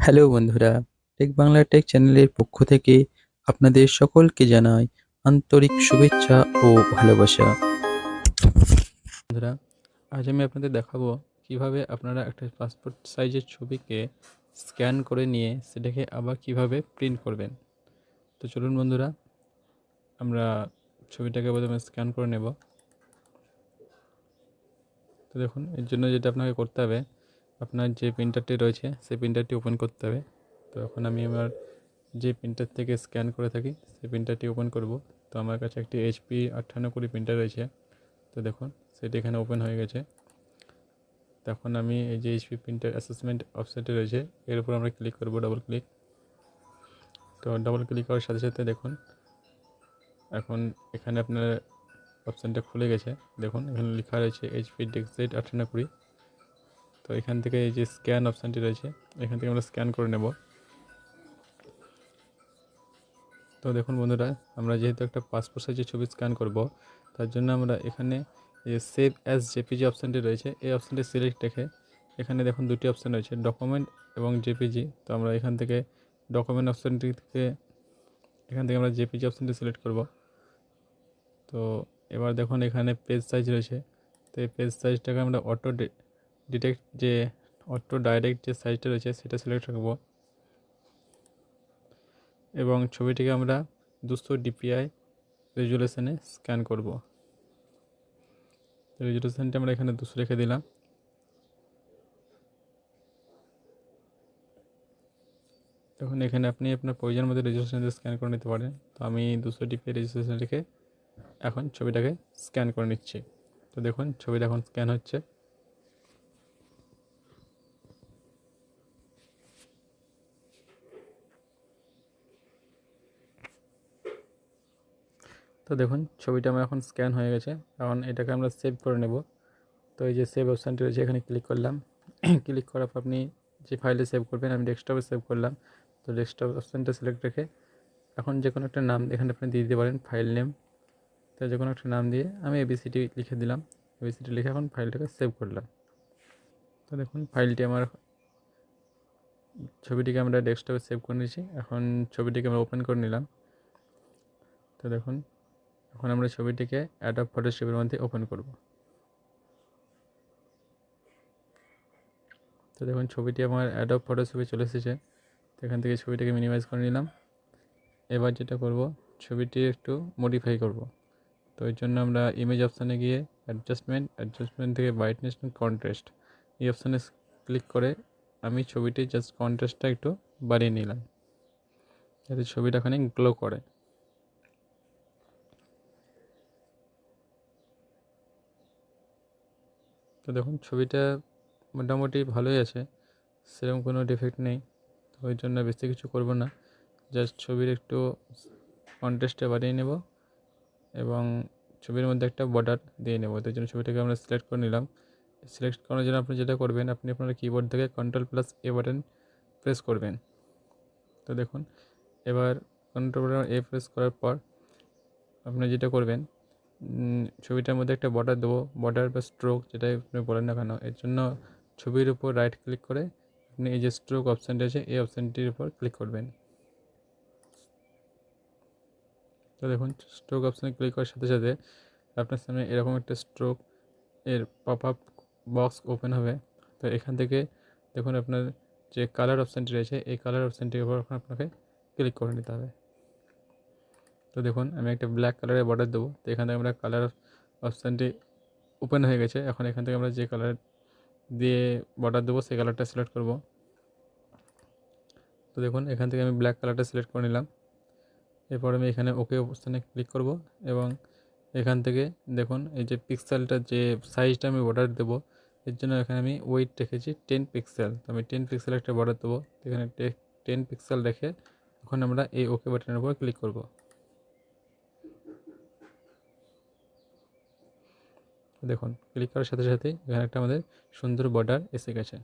Hello বন্ধুরা, take Bangla take চ্যানেলের পক্ষ থেকে আপনাদের সকলকে জানাই আন্তরিক শুভেচ্ছা ও ভালোবাসা। বন্ধুরা, আজ আমি আপনাদের দেখাবো কিভাবে আপনারা একটা পাসপোর্ট সাইজের ছবিকে স্ক্যান করে নিয়ে সেটাকে আবার কিভাবে প্রিন্ট করবেন। তো চলুন বন্ধুরা, আমরা ছবিটাকে প্রথমে স্ক্যান করে নেব। তো দেখুন, এর জন্য যেটা আপনাকে করতে হবে, আপনার যে প্রিন্টারটি রয়েছে সেই প্রিন্টারটি ওপেন করতে হবে। তো এখন আমি আমার যে প্রিন্টার থেকে স্ক্যান করে থাকি সেই প্রিন্টারটি ওপেন করব। তো আমার কাছে একটি HP 5820 প্রিন্টার রয়েছে। তো দেখুন, সেটি এখানে ওপেন হয়ে গেছে। তখন আমি এই যে HP প্রিন্টার অ্যাসেসমেন্ট অপশনটি রয়েছে এর উপর আমরা ক্লিক করব, ডবল ক্লিক। তো ডবল ক্লিক করার সাথে সাথে দেখুন এখন এখানে আপনার অপশানটা খুলে গেছে। দেখুন এখানে লেখা রয়েছে HP DexZ 5820। তো এখান থেকে এই যে স্ক্যান অপশানটি রয়েছে এখান থেকে আমরা স্ক্যান করে নেব। তো দেখুন বন্ধুরা, আমরা যেহেতু একটা পাসপোর্ট সাইজের ছবি স্ক্যান করব, তার জন্য আমরা এখানে যে সেভ অ্যাজ জেপিজি অপশানটি রয়েছে এই অপশানটি সিলেক্ট রেখে এখানে দেখুন দুটি অপশান রয়েছে, ডকুমেন্ট এবং জেপিজি। তো আমরা এখান থেকে ডকুমেন্ট অপশানটি থেকে আমরা জেপিজি অপশানটি সিলেক্ট করব। তো এবার দেখুন এখানে পেজ সাইজ রয়েছে। তো এই পেজ সাইজটাকে আমরা অটো ডাইরেক্ট যে সাইজটা রয়েছে সেটা সিলেক্ট রাখবো এবং ছবিটিকে আমরা 200 DPI রেজুলেশনে স্ক্যান করব। রেজুলেশনটা আমরা এখানে 200 রেখে দিলাম। তখন এখানে আপনি আপনার প্রয়োজন মতো রেজুলেশন স্ক্যান করে নিতে পারেন। তো আমি 200 DPI রেজুলেশন রেখে এখন ছবিটাকে স্ক্যান করে নিচ্ছি। তো দেখুন ছবিটা এখন স্ক্যান হচ্ছে। তো দেখুন ছবিটা আমার এখন স্ক্যান হয়ে গেছে। এখন এটাকে আমরা সেভ করে নেব। তো এই যে সেভ অপশানটি রয়েছে এখানে ক্লিক করলাম। ক্লিক করার পর আপনি যে ফাইলে সেভ করবেন, আমি ডেস্কটপে সেভ করলাম। তো ডেস্কটপ অপশানটা সিলেক্ট রেখে এখন যে কোনো একটা নাম এখানে আপনি দিয়ে দিতে পারেন, ফাইল নেম। তো যে কোনো একটা নাম দিয়ে আমি ABCD লিখে দিলাম। ABCD লিখে এখন ফাইলটাকে সেভ করলাম। তো দেখুন ফাইলটি আমার ছবিটিকে আমরা ডেস্কটপে সেভ করে নিয়েছি। এখন ছবিটিকে আমরা ওপেন করে নিলাম। তো দেখুন এখন আমরা ছবিটিকে অ্যাডোব ফটোশপের মধ্যে ওপেন করব। তো দেখুন ছবিটি আমার অ্যাডোব ফটোশপে চলে এসেছে। তো এখান থেকে ছবিটাকে মিনিমাইজ করে নিলাম। এবার যেটা করব, ছবিটি একটু মডিফাই করব। তো এর জন্য আমরা ইমেজ অপশানে গিয়ে অ্যাডজাস্টমেন্ট থেকে ব্রাইটনেস অ্যান্ড কন্ট্রাস্ট এই অপশানে ক্লিক করে আমি ছবিটির জাস্ট কন্ট্রাস্টটা একটু বাড়িয়ে নিলাম যাতে ছবিটা খানিক গ্লো করে। তো দেখুন ছবিটা মোটামুটি ভালোই আছে, সেরকম কোনো ডিফেক্ট নেই। তো ওই জন্য বেশি কিছু করব না, জাস্ট ছবির একটু কন্ট্রাস্টটা বাড়িয়ে নেব এবং ছবির মধ্যে একটা বর্ডার দিয়ে নেব। তার জন্য ছবিটাকে আমরা সিলেক্ট করে নিলাম। সিলেক্ট করার জন্য আপনি যেটা করবেন, আপনি আপনার কিবোর্ড থেকে Ctrl+A বাটন প্রেস করবেন। তো দেখুন এবার Ctrl+A প্রেস করার পর আপনি যেটা করবেন, ছবিটার মধ্যে একটা বর্ডার দেবো, বর্ডার বা স্ট্রোক যেটাই আপনি বলেন না কেন। এর জন্য ছবির উপর রাইট ক্লিক করে আপনি এই যে স্ট্রোক অপশানটি আছে এই অপশানটির উপর ক্লিক করবেন। তো দেখুন স্ট্রোক অপশানে ক্লিক করার সাথে সাথে আপনার সামনে এরকম একটা স্ট্রোক এর পপ আপ বক্স ওপেন হবে। তো এখান থেকে দেখুন আপনার যে কালার অপশানটি রয়েছে এই কালার অপশানটির উপর আপনাকে ক্লিক করে নিতে হবে। তো দেখুন আমি একটা ব্ল্যাক কালারের বর্ডার দেবো। তো এখান থেকে আমরা কালার অপশানটি ওপেন হয়ে গেছে। এখন এখান থেকে আমরা যে কালার দিয়ে বর্ডার দেবো সেই কালারটা সিলেক্ট করব। তো দেখুন এখান থেকে আমি ব্ল্যাক কালারটা সিলেক্ট করে নিলাম। এরপর আমি এখানে ওকে অপশানে ক্লিক করব এবং এখান থেকে দেখুন এই যে পিক্সেলটা যে সাইজটা আমি বর্ডার দেবো এর জন্য এখানে আমি ওয়েট রেখেছি 10 পিক্সেল। তো আমি 10 পিক্সেল একটা বর্ডার দেবো। এখানে 10 পিক্সেল রেখে এখন আমরা এই ওকে বাটনের উপর ক্লিক করব। দেখুন ক্লিক করার সাথে সাথেই এখানে একটা আমাদের সুন্দর বর্ডার এসে গেছে।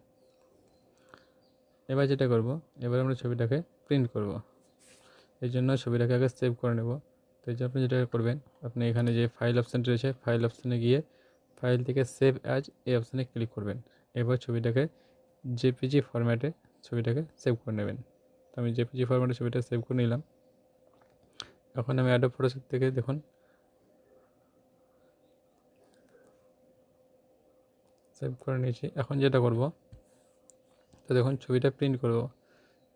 এবার যেটা করব, এবার আমরা ছবিটাকে প্রিন্ট করব। এই জন্য ছবিটাকে আগে সেভ করে নেব। তো এই জন্য আপনি যেটা করবেন, আপনি এখানে যে ফাইল অপশানটি রয়েছে ফাইল অপশানে গিয়ে ফাইল থেকে সেভ অ্যাজ এই অপশানে ক্লিক করবেন। এবার ছবিটাকে JPG ফরম্যাটে ছবিটাকে সেভ করে নেবেন। তো আমি জেপিজি ফরম্যাটে ছবিটা সেভ করে নিলাম। এখন আমি অ্যাডোব ফটোশপ থেকে দেখুন সেভ করে নিয়েছি। এখন যেটা করব, তো দেখুন ছবিটা প্রিন্ট করব।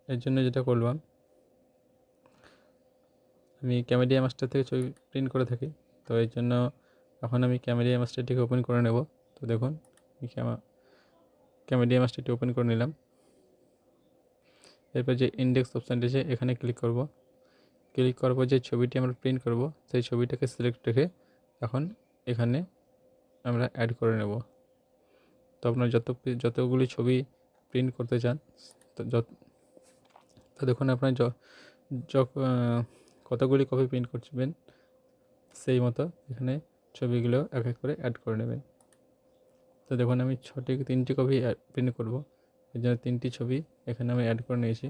এর জন্য যেটা করলাম, আমি ক্যামেডিয়া মাস্টার থেকে ছবি প্রিন্ট করে থাকি। তো এর জন্য এখন আমি ক্যামেডিয়া মাস্টারটিকে ওপেন করে নেব। তো দেখুন ক্যামেডিয়া মাস্টারটি ওপেন করে নিলাম। এরপর যে ইন্ডেক্স অপশানটি আছে এখানে ক্লিক করব। ক্লিক করার পর যে ছবিটি আমরা প্রিন্ট করব সেই ছবিটাকে সিলেক্ট রেখে এখন এখানে আমরা অ্যাড করে নেব। তো আপনার যতগুলি ছবি প্রিন্ট করতে চান, তো দেখুন আপনার কতগুলি কপি প্রিন্ট করবেন সেই মতো এখানে ছবিগুলো এক এক করে অ্যাড করে নেবেন। তো দেখুন আমি 3টি কপি প্রিন্ট করব, এর জন্য 3টি ছবি এখানে আমি অ্যাড করে নিয়েছি।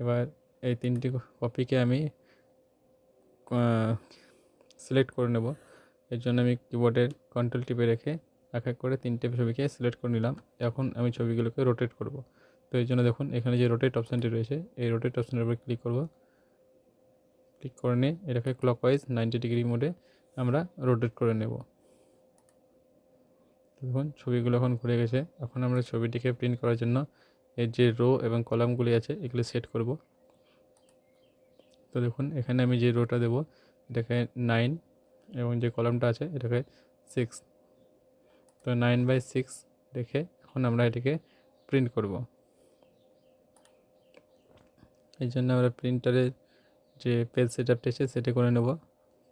এবার এই 3টি কপিকে আমি সিলেক্ট করে নেব। এর জন্য আমি কিবোর্ডের কন্ট্রোল টিপে রেখে এক এক করে 3টে ছবিকে সিলেক্ট করে নিলাম। এখন আমি ছবিগুলোকে রোটেট করব। তো এই জন্য দেখুন এখানে যে রোটেট অপশানটি রয়েছে এই রোটেট অপশানের উপর ক্লিক করব। ক্লিক করে নিয়ে এটাকে ক্লকওয়াইজ 90 ডিগ্রি মোডে আমরা রোটেট করে নেব। দেখুন ছবিগুলো এখন ঘুরে গেছে। এখন আমরা ছবিটিকে প্রিন্ট করার জন্য এর যে রো এবং কলামগুলি আছে এগুলো সেট করব। তো দেখুন এখানে আমি যে রোটা দেবো এটাকে 9 এবং যে কলামটা আছে এটাকে 6। তো 9/6 রেখে এখন আমরা এটাকে প্রিন্ট করব। এই জন্য আমরা প্রিন্টারের যে পেজ সেটআপটা আছে সেটা করে নেব।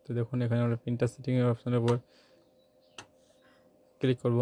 তো দেখুন এখানে আমরা প্রিন্টার সেটিংয়ের অপশানের উপর ক্লিক করব।